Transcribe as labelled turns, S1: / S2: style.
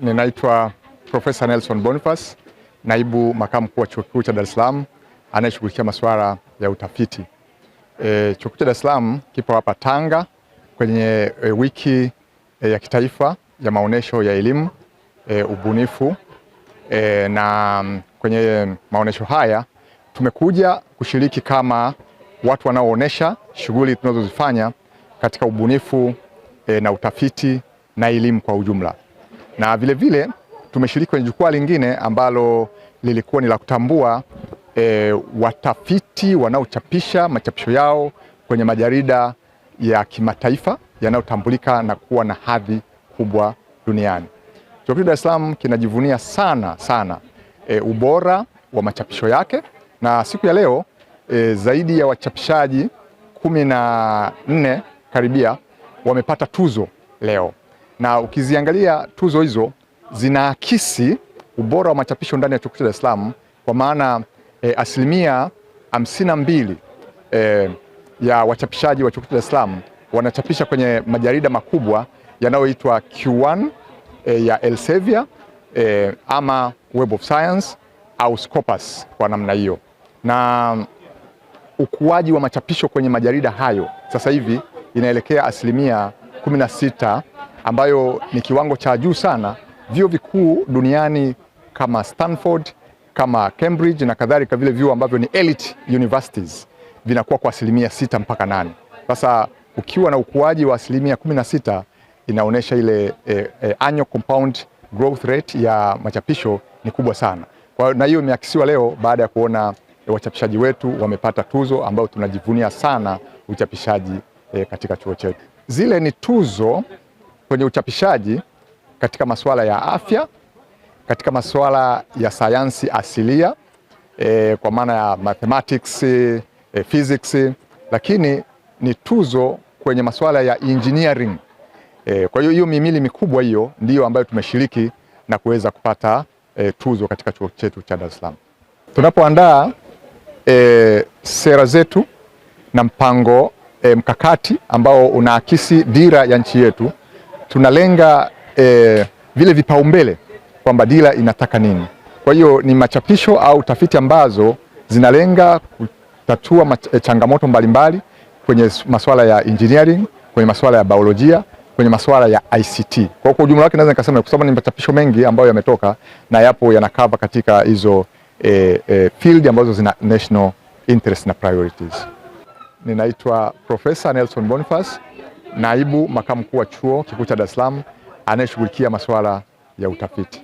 S1: Ninaitwa Profesa Nelson Boniface, naibu makamu mkuu wa Chuo Kikuu cha Dar es Salaam anayeshughulikia masuala ya utafiti. Chuo Kikuu cha Dar es Salaam kipo hapa Tanga kwenye wiki ya kitaifa ya maonesho ya elimu, ubunifu, na kwenye maonesho haya tumekuja kushiriki kama watu wanaoonesha shughuli tunazozifanya katika ubunifu na utafiti na elimu kwa ujumla. Na vile vile tumeshiriki kwenye jukwaa lingine ambalo lilikuwa ni la kutambua watafiti wanaochapisha machapisho yao kwenye majarida ya kimataifa yanayotambulika na kuwa na hadhi kubwa duniani. Chuo Kikuu cha Dar es Salaam kinajivunia sana ubora wa machapisho yake, na siku ya leo zaidi ya wachapishaji 14 karibia wamepata tuzo leo, na ukiziangalia tuzo hizo zinaakisi ubora wa machapisho ndani ya Chuo Kikuu cha Dar es Salaam, kwa maana asilimia 52 ya wachapishaji wa Chuo Kikuu cha Dar es Salaam wanachapisha kwenye majarida makubwa yanayoitwa Q1 ya Elsevier ama Web of Science au Scopus kwa namna hiyo. Na ukuaji wa machapisho kwenye majarida hayo sasa hivi inaelekea asilimia 16, ambayo ni kiwango cha juu sana. Vyuo vikuu duniani kama Stanford, kama Cambridge na kadhalika, vile vyuo ambavyo ni elite universities vinakuwa kwa asilimia 6 mpaka 8. Sasa ukiwa na ukuaji wa asilimia 16 inaonyesha ile annual compound growth rate ya machapisho ni kubwa sana. Na hiyo imeakisiwa leo baada ya kuona wachapishaji wetu wamepata tuzo, ambayo tunajivunia sana uchapishaji katika chuo chetu. Zile ni tuzo kwenye uchapishaji katika masuala ya afya, katika masuala ya sayansi asilia kwa maana ya mathematics, physics, lakini ni tuzo kwenye masuala ya engineering. Kwa hiyo mihimili mikubwa hiyo ndiyo ambayo tumeshiriki na kuweza kupata tuzo katika chuo chetu cha Dar es Salaam. Tunapoandaa sera zetu na mpango mkakati ambao unaakisi dira ya nchi yetu, tunalenga vile vipaumbele kwamba dira inataka nini. Kwa hiyo ni machapisho au tafiti ambazo zinalenga kutatua changamoto mbalimbali kwenye masuala ya engineering, kwenye masuala ya biolojia, kwenye masuala ya ICT. Kwa ujumla wake naweza nikasema, kwa sababu ni machapisho mengi ambayo yametoka na yapo yanakava katika hizo field ambazo zina national interest na priorities. Ninaitwa Profesa Nelson Boniface, naibu makamu mkuu wa Chuo Kikuu cha Dar es Salaam anayeshughulikia masuala ya utafiti.